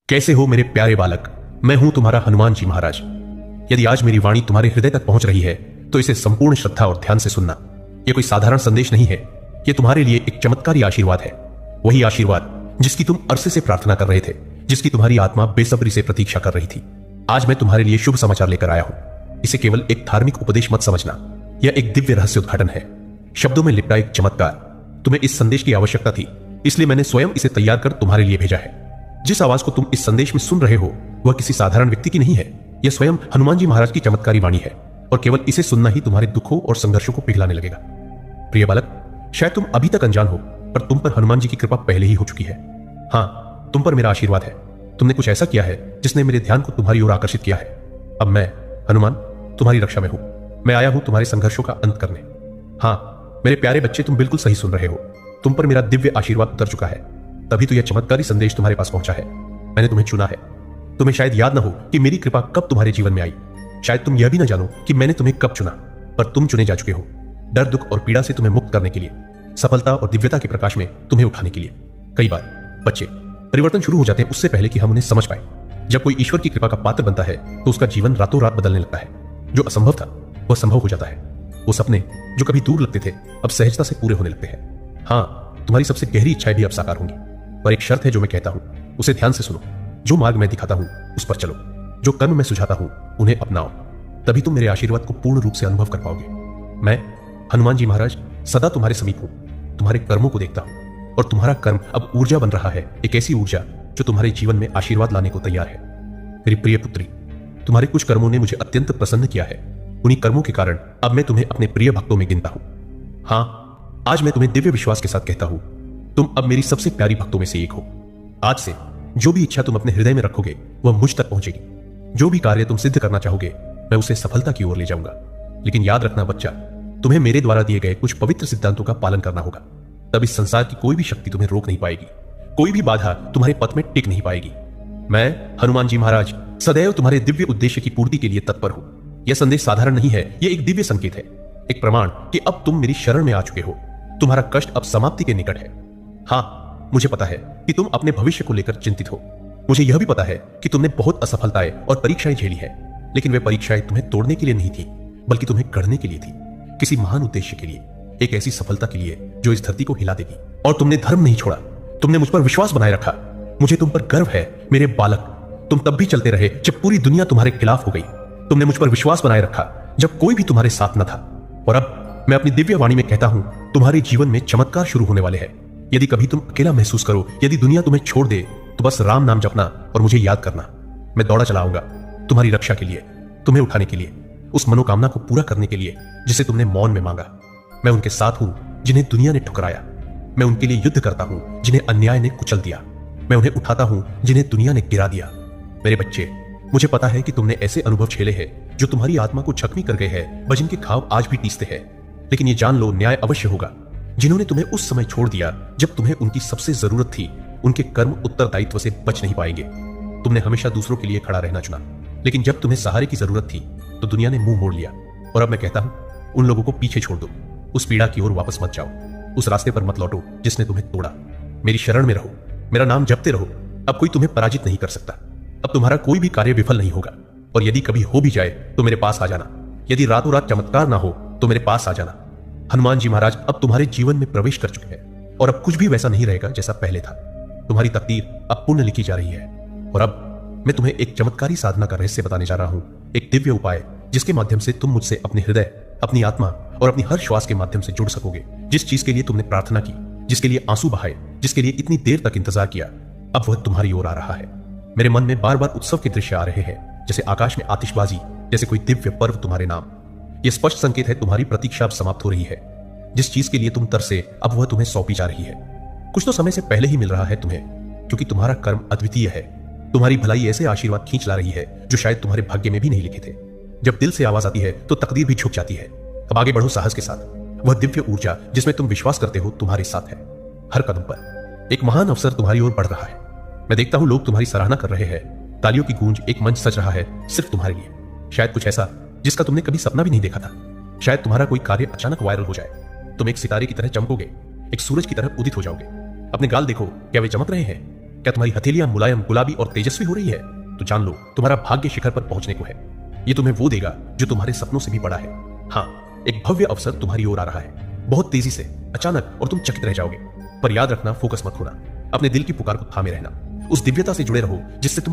कैसे हो मेरे प्यारे बालक। मैं हूं तुम्हारा हनुमान जी महाराज। यदि आज मेरी वाणी तुम्हारे हृदय तक पहुंच रही है तो इसे संपूर्ण श्रद्धा और ध्यान से सुनना। यह कोई साधारण संदेश नहीं है, यह तुम्हारे लिए एक चमत्कारी आशीर्वाद है। वही आशीर्वाद जिसकी तुम अरसे से प्रार्थना कर रहे थे, जिसकी तुम्हारी आत्मा बेसब्री से प्रतीक्षा कर रही थी। आज मैं तुम्हारे लिए शुभ समाचार लेकर आया हूं। इसे केवल एक धार्मिक उपदेश मत समझना, यह एक दिव्य रहस्य उद्घाटन है, शब्दों में लिपटा एक चमत्कार। तुम्हें इस संदेश की आवश्यकता थी, इसलिए मैंने स्वयं इसे तैयार कर तुम्हारे लिए भेजा है। जिस आवाज को तुम इस संदेश में सुन रहे हो वह किसी साधारण व्यक्ति की नहीं है, यह स्वयं हनुमान जी महाराज की चमत्कारी वाणी है, और केवल इसे सुनना ही तुम्हारे दुखों और संघर्षों को पिघलाने लगेगा। प्रिय बालक, शायद तुम अभी तक अनजान हो, पर तुम पर हनुमान जी की कृपा पहले ही हो चुकी है। हाँ, तुम पर मेरा आशीर्वाद है। तुमने कुछ ऐसा किया है जिसने मेरे ध्यान को तुम्हारी ओर आकर्षित किया है। अब मैं हनुमान तुम्हारी रक्षा में हूं। मैं आया हूं तुम्हारे संघर्षों का अंत करने। हाँ मेरे प्यारे बच्चे, तुम बिल्कुल सही सुन रहे हो। तुम पर मेरा दिव्य आशीर्वाद उतर चुका है, तभी तो यह चमत्कारी संदेश तुम्हारे पास पहुंचा है। मैंने तुम्हें चुना है। तुम्हें शायद याद ना हो कि मेरी कृपा कब तुम्हारे जीवन में आई। शायद तुम यह भी ना जानो कि मैंने तुम्हें कब चुना, पर तुम चुने जा चुके हो। डर, दुख और पीड़ा से तुम्हें मुक्त करने के लिए, सफलता और दिव्यता के प्रकाश में तुम्हें उठाने के लिए। कई बार बच्चे परिवर्तन शुरू हो जाते हैं उससे पहले कि हम उन्हें समझ पाए। जब कोई ईश्वर की कृपा का पात्र बनता है तो उसका जीवन रातों रात बदलने लगता है। जो असंभव था वह संभव हो जाता है। वो सपने जो कभी दूर लगते थे अब सहजता से पूरे होने लगते हैं। हाँ, तुम्हारी सबसे गहरी इच्छाएं भी अब साकार होंगी, पर एक शर्त है जो मैं कहता हूं उसे ध्यान से सुनो। जो मार्ग मैं दिखाता हूं उस पर चलो, जो कर्म मैं सुझाता हूं उन्हें अपनाओ, तभी तुम मेरे आशीर्वाद को पूर्ण रूप से अनुभव कर पाओगे। मैं हनुमान जी महाराज सदा तुम्हारे समीप हूं, तुम्हारे कर्मों को देखता हूं, और तुम्हारा कर्म अब ऊर्जा बन रहा है, एक ऐसी ऊर्जा जो तुम्हारे जीवन में आशीर्वाद लाने को तैयार है। मेरी प्रिय पुत्री, तुम्हारे कुछ कर्मों ने मुझे अत्यंत प्रसन्न किया है। उन्हीं कर्मों के कारण अब मैं तुम्हें अपने प्रिय भक्तों में गिनता हूं। हाँ, आज मैं तुम्हें दिव्य विश्वास के साथ कहता हूं, तुम अब मेरी सबसे प्यारी भक्तों में से एक हो। आज से जो भी इच्छा तुम अपने हृदय में रखोगे वह मुझ तक पहुंचेगी। जो भी कार्य तुम सिद्ध करना चाहोगे मैं उसे सफलता की ओर ले जाऊंगा। लेकिन याद रखना बच्चा, तुम्हें मेरे द्वारा दिए गए कुछ पवित्र सिद्धांतों का पालन करना होगा। तब इस संसार की कोई भी शक्ति तुम्हें रोक नहीं पाएगी, कोई भी बाधा तुम्हारे पथ में टिक नहीं पाएगी। मैं हनुमान जी महाराज सदैव तुम्हारे दिव्य उद्देश्य की पूर्ति के लिए तत्पर हूं। यह संदेश साधारण नहीं है, यह एक दिव्य संकेत है, एक प्रमाण कि अब तुम मेरी शरण में आ चुके हो। तुम्हारा कष्ट अब समाप्ति के निकट है। हाँ, मुझे पता है कि तुम अपने भविष्य को लेकर चिंतित हो। मुझे यह भी पता है कि तुमने बहुत असफलताएं और परीक्षाएं झेली है, लेकिन वे परीक्षाएं तुम्हें तोड़ने के लिए नहीं थी, बल्कि तुम्हें गढ़ने के लिए थी, किसी महान उद्देश्य के लिए, एक ऐसी सफलता के लिए जो इस धरती को हिला देगी। और तुमने धर्म नहीं छोड़ा, तुमने मुझ पर विश्वास बनाए रखा। मुझे तुम पर गर्व है मेरे बालक। तुम तब भी चलते रहे जब पूरी दुनिया तुम्हारे खिलाफ हो गई। तुमने मुझ पर विश्वास बनाए रखा जब कोई भी तुम्हारे साथ न था। और अब मैं अपनी दिव्य वाणी में कहता हूं, तुम्हारे जीवन में चमत्कार शुरू होने वाले हैं। यदि कभी तुम अकेला महसूस करो, यदि दुनिया तुम्हें छोड़ दे, तो बस राम नाम जपना और मुझे याद करना। मैं दौड़ा चला आऊंगा तुम्हारी रक्षा के लिए, तुम्हें उठाने के लिए, उस मनोकामना को पूरा करने के लिए जिसे तुमने मौन में मांगा। मैं उनके साथ हूं जिन्हें दुनिया ने ठुकराया। मैं उनके लिए युद्ध करता हूं जिन्हें अन्याय ने कुचल दिया। मैं उन्हें उठाता हूं जिन्हें दुनिया ने गिरा दिया। मेरे बच्चे, मुझे पता है कि तुमने ऐसे अनुभव झेले हैं जो तुम्हारी आत्मा को जख्मी कर गए हैं, वजन के घाव आज भी टीसते हैं। लेकिन ये जान लो, न्याय अवश्य होगा। जिन्होंने तुम्हें उस समय छोड़ दिया जब तुम्हें उनकी सबसे जरूरत थी, उनके कर्म उत्तरदायित्व से बच नहीं पाएंगे। तुमने हमेशा दूसरों के लिए खड़ा रहना चुना, लेकिन जब तुम्हें सहारे की जरूरत थी तो दुनिया ने मुंह मोड़ लिया। और अब मैं कहता हूं, उन लोगों को पीछे छोड़ दो। उस पीड़ा की ओर वापस मत जाओ, उस रास्ते पर मत लौटो जिसने तुम्हें तोड़ा। मेरी शरण में रहो, मेरा नाम जपते रहो। अब कोई तुम्हें पराजित नहीं कर सकता। अब तुम्हारा कोई भी कार्य विफल नहीं होगा। और यदि कभी हो भी जाए तो मेरे पास आ जाना। यदि रातों रात चमत्कार ना हो तो मेरे पास आ जाना। हनुमान जी महाराज अब तुम्हारे जीवन में प्रवेश कर चुके हैं, और अब कुछ भी वैसा नहीं रहेगा जैसा पहले था। तुम्हारी तकदीर अब पुण्य लिखी जा रही है। और अब मैं तुम्हें एक चमत्कारी साधना का रहस्य बताने जा रहा हूं, एक दिव्य उपाय जिसके माध्यम से तुम मुझसे अपने हृदय, अपनी आत्मा और अपनी हर श्वास के माध्यम से जुड़ सकोगे। जिस चीज के लिए तुमने प्रार्थना की, जिसके लिए आंसू बहाए, जिसके लिए इतनी देर तक इंतजार किया, अब वह तुम्हारी ओर आ रहा है। मेरे मन में बार बार उत्सव के दृश्य आ रहे हैं, जैसे आकाश में आतिशबाजी, जैसे कोई दिव्य पर्व तुम्हारे नाम। यह स्पष्ट संकेत है तुम्हारी प्रतीक्षा अब समाप्त हो रही है। जिस चीज के लिए तुम तरसे, अब वह तुम्हें सौंपी जा रही है। कुछ तो समय से पहले ही मिल रहा है तुम्हें, क्योंकि तुम्हारा कर्म अद्वितीय है। तुम्हारी भलाई ऐसे आशीर्वाद खींच ला रही है जो शायद तुम्हारे भाग्य में भी नहीं लिखे थे। जब दिल से आवाज आती है तो तकदीर भी झुक जाती है। अब आगे बढ़ो साहस के साथ। वह दिव्य ऊर्जा जिसमें तुम विश्वास करते हो तुम्हारे साथ है। हर कदम पर एक महान अवसर तुम्हारी ओर बढ़ रहा है। मैं देखता हूं लोग तुम्हारी सराहना कर रहे हैं। तालियों की गूंज एक मंच सज रहा है सिर्फ तुम्हारे लिए। शायद कुछ ऐसा जिसका तुमने कभी सपना भी नहीं देखा था। शायद तुम्हारा कोई कार्य अचानक वायरल हो जाए। तुम एक सितारे की तरह चमकोगे, एक सूरज की तरह उदित हो जाओगे। अपने गाल देखो, क्या वे चमक रहे हैं? क्या तुम्हारी हथेलियां मुलायम, गुलाबी और तेजस्वी हो रही है? तो जान लो तुम्हारा भाग्य शिखर पर पहुंचने को है। ये तुम्हें वो देगा जो तुम्हारे सपनों से भी बड़ा है। हाँ, एक भव्य अवसर तुम्हारी ओर आ रहा है, बहुत तेजी से, अचानक, और तुम चकित रह जाओगे। पर याद रखना, फोकस मत खोना। अपने दिल की पुकार को थामे रहना, उस दिव्यता से जुड़े रहो जिससे तुम